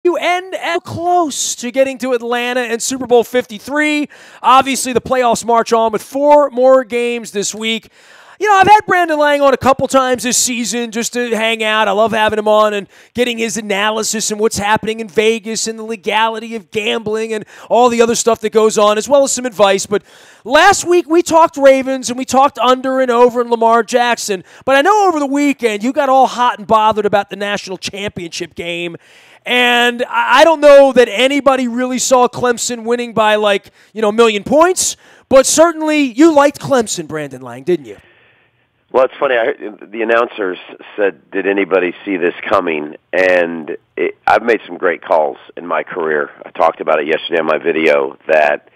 and close to getting to Atlanta and Super Bowl 53. Obviously, the playoffs march on with 4 more games this week. You know, I've had Brandon Lang on a couple times this season just to hang out. I love having him on and getting his analysis and what's happening in Vegas and the legality of gambling and all the other stuff that goes on, as well as some advice. But last week we talked Ravens and we talked under and over in Lamar Jackson. But I know over the weekend you got all hot and bothered about the national championship game. And I don't know that anybody really saw Clemson winning by a million points. But certainly you liked Clemson, Brandon Lang, didn't you? Well, it's funny. The announcers said, did anybody see this coming? And I've made some great calls in my career. I talked about it yesterday on my video that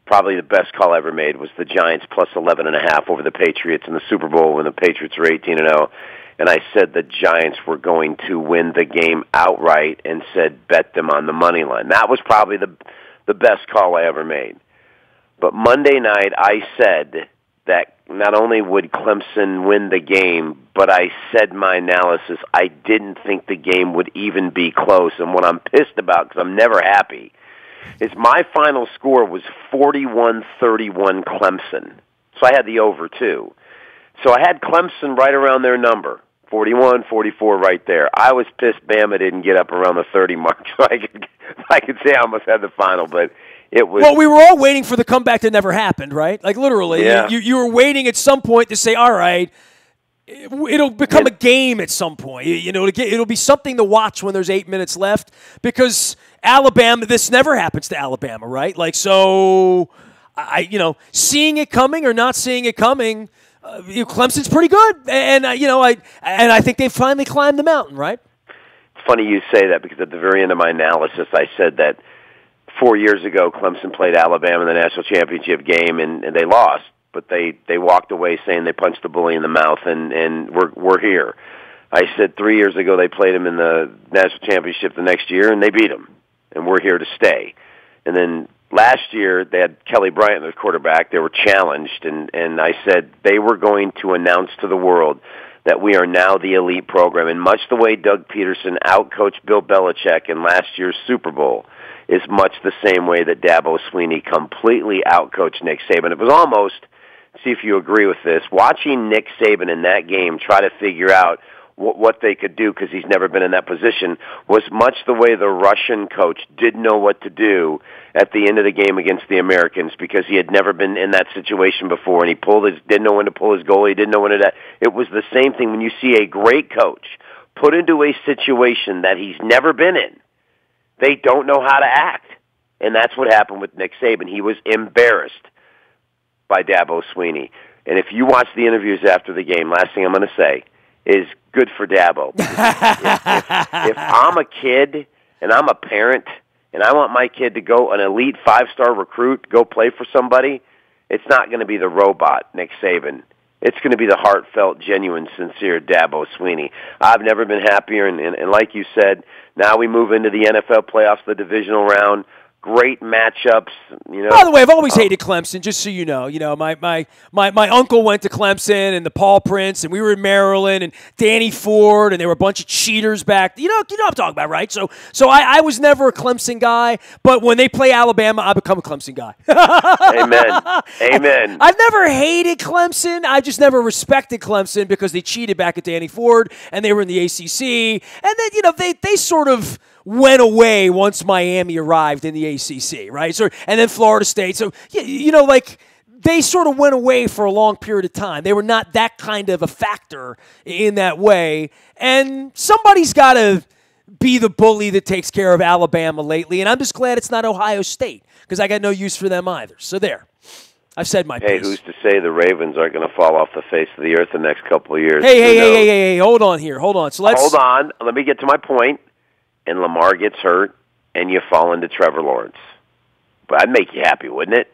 probably the best call I ever made was the Giants plus 11.5 over the Patriots in the Super Bowl when the Patriots were 18-0. And I said the Giants were going to win the game outright and said bet them on the money line. That was probably the best call I ever made. But Monday night I said that not only would Clemson win the game, but I said my analysis, I didn't think the game would even be close. And what I'm pissed about, because I'm never happy, is my final score was 41-31 Clemson. So I had the over, too. So I had Clemson right around their number, 41-44 right there. I was pissed Bama didn't get up around the 30 mark, so I could say I almost had the final, but it was. Well, we were all waiting for the comeback that never happened, right? Like, literally. Yeah. You were waiting at some point to say, all right, it'll become a game at some point. It'll be something to watch when there's 8 minutes left because Alabama, this never happens to Alabama, right? Like, so, seeing it coming or not seeing it coming, Clemson's pretty good. And, I think they've finally climbed the mountain, right? It's funny you say that because at the very end of my analysis, I said that 4 years ago, Clemson played Alabama in the national championship game, and they lost. But they walked away saying they punched the bully in the mouth, and we're here. I said 3 years ago they played him in the national championship the next year, and they beat him, and we're here to stay. And then last year they had Kelly Bryant as quarterback. They were challenged, and I said they were going to announce to the world that we are now the elite program. And much the way Doug Peterson outcoached Bill Belichick in last year's Super Bowl is much the same way that Dabo Swinney completely outcoached Nick Saban. It was almost, see if you agree with this, watching Nick Saban in that game try to figure out what they could do because he's never been in that position was much the way the Russian coach didn't know what to do at the end of the game against the Americans because he had never been in that situation before, and he didn't know when to pull his goal. He didn't know when to. It was the same thing when you see a great coach put into a situation that he's never been in. They don't know how to act, and that's what happened with Nick Saban. He was embarrassed by Dabo Swinney. And if you watch the interviews after the game, last thing I'm going to say is good for Dabo. If I'm a kid and I'm a parent and I want my kid to go an elite 5-star recruit, go play for somebody, it's not going to be the robot, Nick Saban. It's going to be the heartfelt, genuine, sincere Dabo Swinney. I've never been happier, and like you said, now we move into the NFL playoffs, the divisional round. Great matchups. By the way, I've always hated Clemson, just so you know. My uncle went to Clemson and the Paul Prince, and we were in Maryland, and Danny Ford, and they were a bunch of cheaters back. You know what I'm talking about, right? So I was never a Clemson guy, but when they play Alabama, I become a Clemson guy. Amen. I've never hated Clemson. I just never respected Clemson because they cheated back at Danny Ford, and they were in the ACC, and then they sort of went away once Miami arrived in the ACC, right? So, and then Florida State. So, they sort of went away for a long period of time. They were not that kind of a factor in that way. And somebody's got to be the bully that takes care of Alabama lately. And I'm just glad it's not Ohio State because I got no use for them either. So there. I've said my piece. Hey, who's to say the Ravens aren't going to fall off the face of the earth the next couple of years? Hey, hold on here. Hold on. Hold on. Let me get to my point. And Lamar gets hurt, and you fall into Trevor Lawrence. But I'd make you happy, wouldn't it?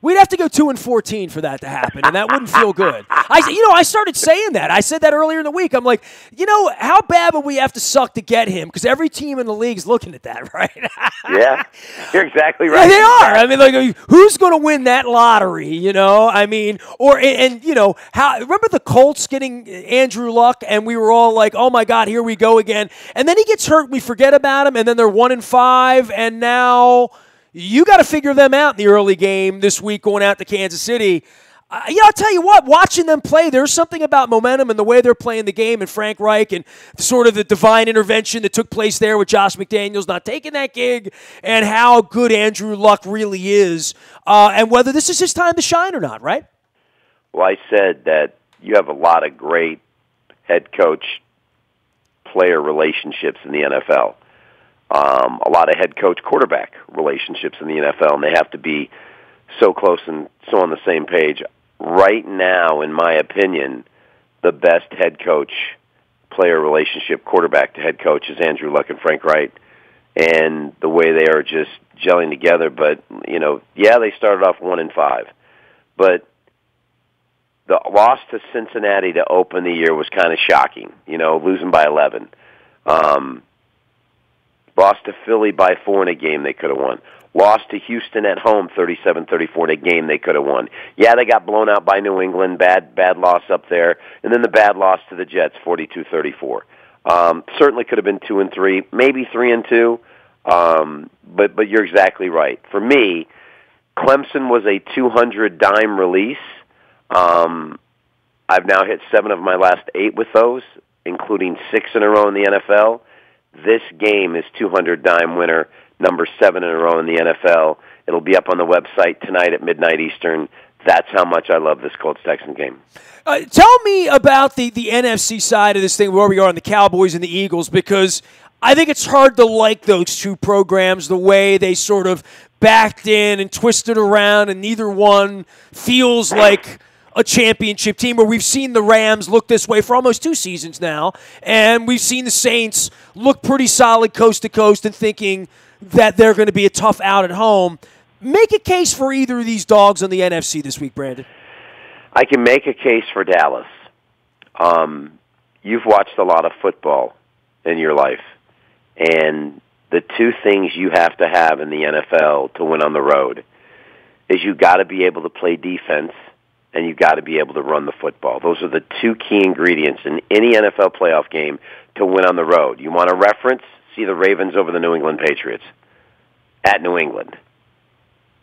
We'd have to go 2-14 for that to happen, and that wouldn't feel good. I started saying that. I said that earlier in the week. I'm like, how bad would we have to suck to get him? Because every team in the league is looking at that, right? Yeah, you're exactly right. Yeah, they are. I mean, like, who's going to win that lottery? I mean, how? Remember the Colts getting Andrew Luck, and we were all like, oh my God, here we go again. And then he gets hurt, we forget about him, and then they're 1-5, and now. You got to figure them out in the early game this week going out to Kansas City. I'll tell you what, watching them play, there's something about momentum and the way they're playing the game and Frank Reich and sort of the divine intervention that took place there with Josh McDaniels not taking that gig and how good Andrew Luck really is and whether this is his time to shine or not, right? Well, I said that you have a lot of great head coach-player relationships in the NFL. A lot of head coach-quarterback relationships in the NFL, and they have to be so close and so on the same page. Right now, in my opinion, the best head coach-player relationship, quarterback to head coach, is Andrew Luck and Frank Reich, and the way they are just gelling together. But, they started off 1-5, but the loss to Cincinnati to open the year was kind of shocking, losing by 11. Lost to Philly by 4 in a game they could have won. Lost to Houston at home 37-34 in a game they could have won. Yeah, they got blown out by New England, bad loss up there, and then the bad loss to the Jets 42-34. Certainly could have been 2-3, maybe 3-2, but you're exactly right. For me, Clemson was a 200 dime release. I've now hit 7 of my last 8 with those, including 6 in a row in the NFL. This game is 200 dime winner, number 7 in a row in the NFL. It'll be up on the website tonight at midnight Eastern. That's how much I love this Colts-Texans game. Tell me about the NFC side of this thing, where we are on the Cowboys and the Eagles, because I think it's hard to like those two programs, the way they sort of backed in and twisted around, and neither one feels like a championship team, where we've seen the Rams look this way for almost 2 seasons now, and we've seen the Saints look pretty solid coast to coast and thinking that they're going to be a tough out at home. Make a case for either of these dogs on the NFC this week, Brandon. I can make a case for Dallas. You've watched a lot of football in your life, and the 2 things you have to have in the NFL to win on the road is you got to be able to play defense, and you've got to be able to run the football. Those are the 2 key ingredients in any NFL playoff game to win on the road. You want a reference? See the Ravens over the New England Patriots at New England.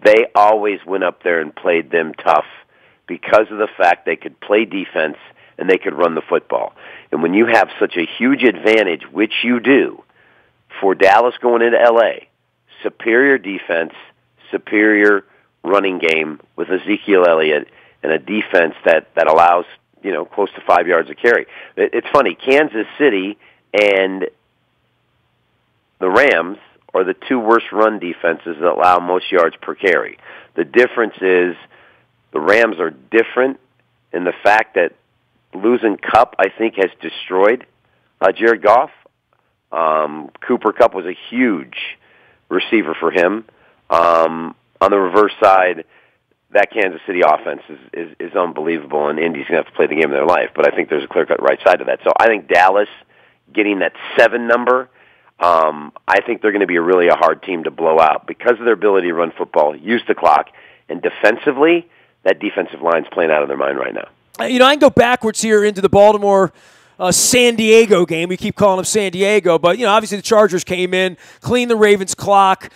They always went up there and played them tough because of the fact they could play defense and they could run the football. And when you have such a huge advantage, which you do, for Dallas going into L.A., superior defense, superior running game with Ezekiel Elliott, and a defense that allows, close to 5 yards a carry. It's funny, Kansas City and the Rams are the 2 worst run defenses that allow most yards per carry. The difference is the Rams are different in the fact that losing Kupp, I think, has destroyed Jared Goff. Cooper Kupp was a huge receiver for him. On the reverse side, that Kansas City offense is unbelievable, and Indy's going to have to play the game of their life. But I think there's a clear-cut right side to that. So I think Dallas getting that 7 number, I think they're going to be really a hard team to blow out because of their ability to run football, use the clock, and defensively, that defensive line's playing out of their mind right now. I can go backwards here into the Baltimore San Diego game. We keep calling them San Diego, but obviously the Chargers came in, cleaned the Ravens' clock,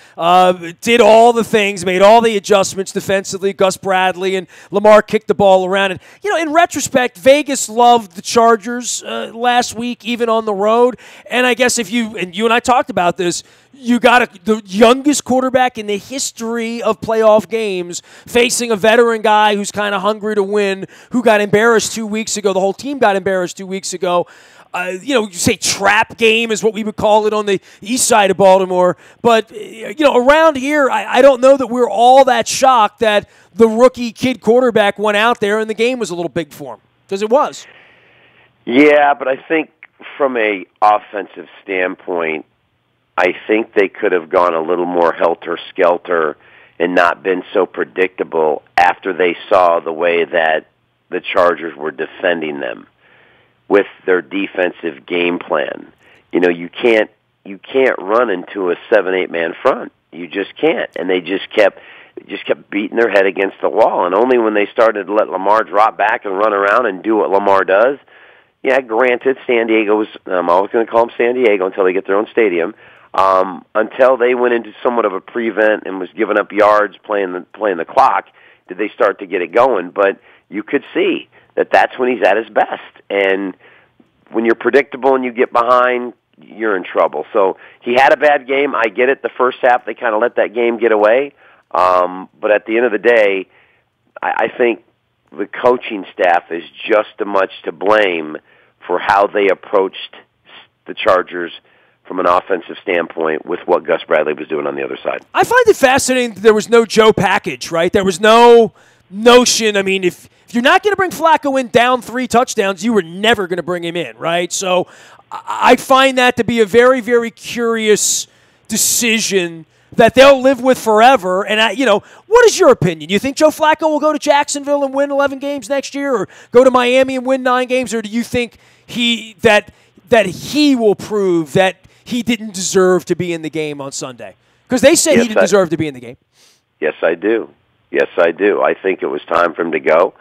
did all the things, made all the adjustments defensively. Gus Bradley and Lamar kicked the ball around, and in retrospect, Vegas loved the Chargers last week, even on the road. And I guess if you and I talked about this, you got the youngest quarterback in the history of playoff games facing a veteran guy who's kind of hungry to win, who got embarrassed 2 weeks ago. The whole team got embarrassed 2 weeks ago. You say trap game is what we would call it on the east side of Baltimore. But, around here, I don't know that we're all that shocked that the rookie kid quarterback went out there and the game was a little big for him, because it was. Yeah, but I think from a offensive standpoint, I think they could have gone a little more helter-skelter and not been so predictable after they saw the way that the Chargers were defending them with their defensive game plan. You know, you can't run into a 7-8 man front. You just can't. And they just kept beating their head against the wall. And only when they started to let Lamar drop back and run around and do what Lamar does. Yeah, granted, San Diego was, I'm always going to call them San Diego until they get their own stadium. Until they went into somewhat of a prevent and was giving up yards playing the clock, did they start to get it going. But you could see that that's when he's at his best. And when you're predictable and you get behind, you're in trouble. So he had a bad game. I get it. The first half, they kind of let that game get away. But at the end of the day, I think the coaching staff is just as much to blame for how they approached the Chargers from an offensive standpoint with what Gus Bradley was doing on the other side. I find it fascinating that there was no Joe package, right? There was no notion. I mean, if you're not going to bring Flacco in down 3 touchdowns, you were never going to bring him in, right? So I find that to be a very, very curious decision that they'll live with forever. And, what is your opinion? You think Joe Flacco will go to Jacksonville and win 11 games next year, or go to Miami and win 9 games, or do you think that he will prove that he didn't deserve to be in the game on Sunday? Because they say he didn't deserve to be in the game. Yes, I do. Yes, I do. I think it was time for him to go.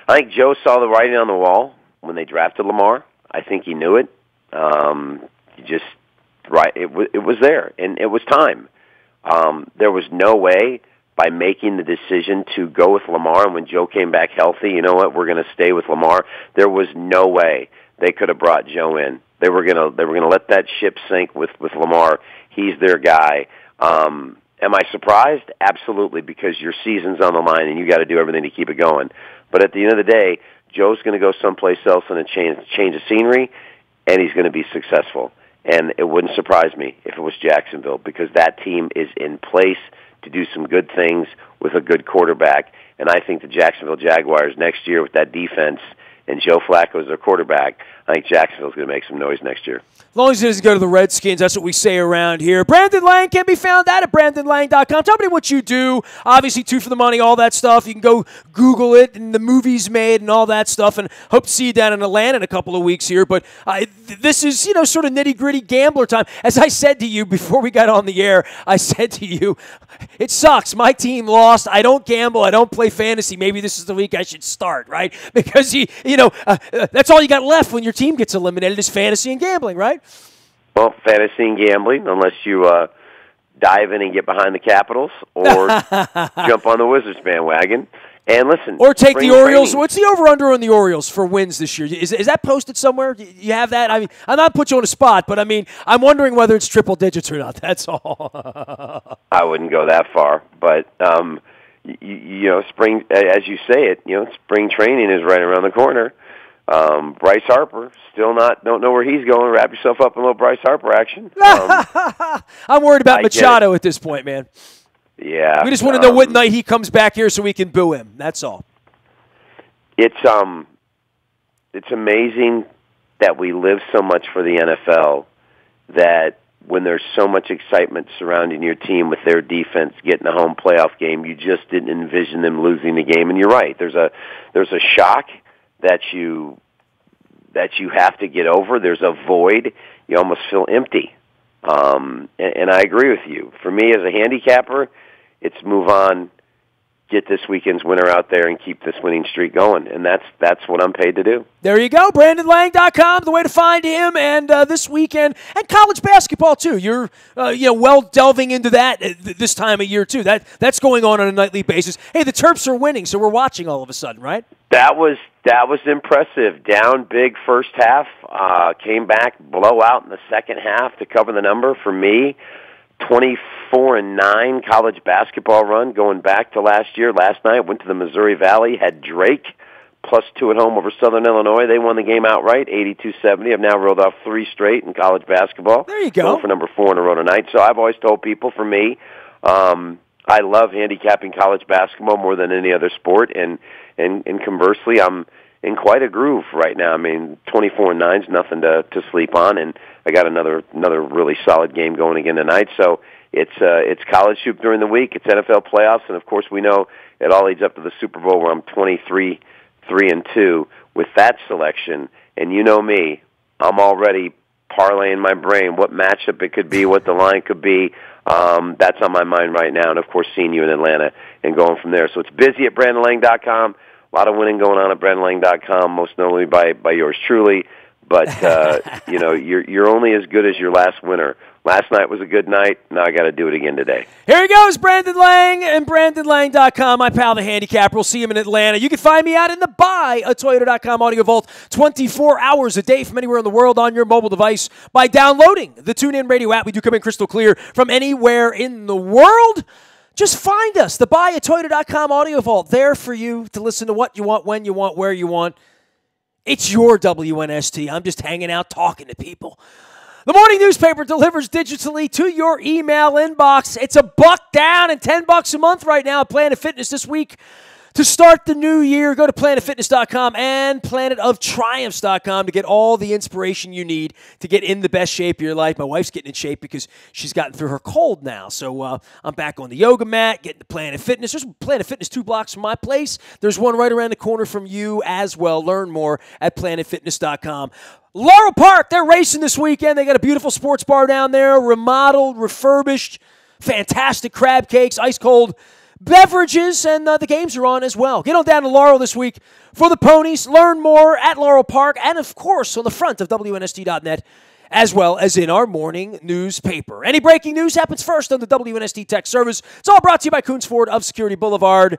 I think Joe saw the writing on the wall when they drafted Lamar. I think he knew it. It was there, and it was time. There was no way by making the decision to go with Lamar, and when Joe came back healthy, you know what, we're going to stay with Lamar. There was no way they could have brought Joe in. They were gonna let that ship sink with Lamar. He's their guy. Am I surprised? Absolutely, because your season's on the line and you got to do everything to keep it going. But at the end of the day, Joe's going to go someplace else and change of scenery, and he's going to be successful. And it wouldn't surprise me if it was Jacksonville, because that team is in place to do some good things with a good quarterback. And I think the Jacksonville Jaguars next year with that defense and Joe Flacco as their quarterback, I think Jacksonville's going to make some noise next year. As long as he doesn't go to the Redskins, that's what we say around here. Brandon Lang can be found at BrandonLang.com. Tell me what you do. Obviously, 2 for the Money, all that stuff. You can go Google it and the movies made and all that stuff. And hope to see you down in Atlanta in a couple of weeks here. But this is, sort of nitty-gritty gambler time. As I said to you before we got on the air, I said to you, it sucks. My team lost. I don't gamble. I don't play fantasy. Maybe this is the week I should start, right? Because, that's all you got left when your team gets eliminated is fantasy and gambling, right? Well, fantasy and gambling, unless you dive in and get behind the Capitals or jump on the Wizards bandwagon. And listen, or take the Orioles. Training. What's the over-under on the Orioles for wins this year? Is that posted somewhere? You have that? I mean, I'm not put you on a spot, but I mean, I'm wondering whether it's triple digits or not. That's all. I wouldn't go that far, but spring, as you say it, spring training is right around the corner. Bryce Harper, don't know where he's going. Wrap yourself up in a little Bryce Harper action. I'm worried about Machado at this point, man. Yeah. We just want to know what night he comes back here so we can boo him. That's all. It's amazing that we live so much for the NFL that when there's so much excitement surrounding your team with their defense getting a home playoff game, you just didn't envision them losing the game. And you're right. There's a shock that you have to get over. There's a void. You almost feel empty. And I agree with you. For me as a handicapper, it's move on, get this weekend's winner out there, and keep this winning streak going. And that's what I'm paid to do. There you go, BrandonLang.com, the way to find him. And this weekend, and college basketball too. You're well delving into that this time of year too. That's going on a nightly basis. Hey, the Terps are winning, so we're watching all of a sudden, right? That was impressive. Down big first half, came back blowout in the second half to cover the number. For me, 24-9 college basketball run going back to last year. Last night went to the Missouri Valley, had Drake +2 at home over Southern Illinois. They won the game outright, 82-70. I've now rolled off 3 straight in college basketball. There you go. Going for number 4 in a row tonight. So I've always told people, for me, I love handicapping college basketball more than any other sport, and conversely, I'm in quite a groove right now. I mean, 24-9 is nothing to sleep on, and I got another really solid game going again tonight. So it's college hoops during the week. It's NFL playoffs, and of course we know it all leads up to the Super Bowl where I'm 23-3-2 with that selection. And you know me, I'm already parlaying my brain what matchup it could be, what the line could be. That's on my mind right now, and of course seeing you in Atlanta and going from there. So it's busy at BrandonLang.com. A lot of winning going on at BrandonLang.com, most notably by yours truly. But you're only as good as your last winner. Last night was a good night. Now I got to do it again today. Here he goes, Brandon Lang and BrandonLang.com. My pal, the Handicapper. We'll see him in Atlanta. You can find me out in the BuyAToyota.com audio vault 24 hours a day from anywhere in the world on your mobile device by downloading the TuneIn Radio app. We do come in crystal clear from anywhere in the world. Just find us, the BuyAToyota.com audio vault, there for you to listen to what you want, when you want, where you want. It's your WNST. I'm just hanging out talking to people. The morning newspaper delivers digitally to your email inbox. It's $1 down and $10 a month right now at Planet Fitness this week. To start the new year, go to planetfitness.com and planetoftriumphs.com to get all the inspiration you need to get in the best shape of your life. My wife's getting in shape because she's gotten through her cold now. So I'm back on the yoga mat, getting to Planet Fitness. There's Planet Fitness 2 blocks from my place. There's one right around the corner from you as well. Learn more at planetfitness.com. Laurel Park, they're racing this weekend. They got a beautiful sports bar down there, remodeled, refurbished, fantastic crab cakes, ice-cold beverages, and the games are on as well. Get on down to Laurel this week for the ponies. Learn more at Laurel Park and, of course, on the front of WNST.net, as well as in our morning newspaper. Any breaking news happens first on the WNST Tech Service. It's all brought to you by Coons Ford of Security Boulevard.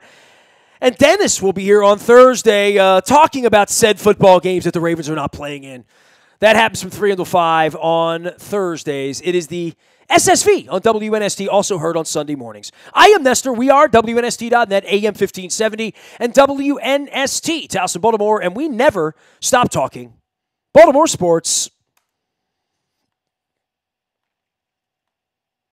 And Dennis will be here on Thursday talking about said football games that the Ravens are not playing in. That happens from 3 until 5 on Thursdays. It is the SSV on WNST, also heard on Sunday mornings. I am Nestor. We are WNST.net, AM 1570, and WNST, Towson, Baltimore, and we never stop talking Baltimore sports.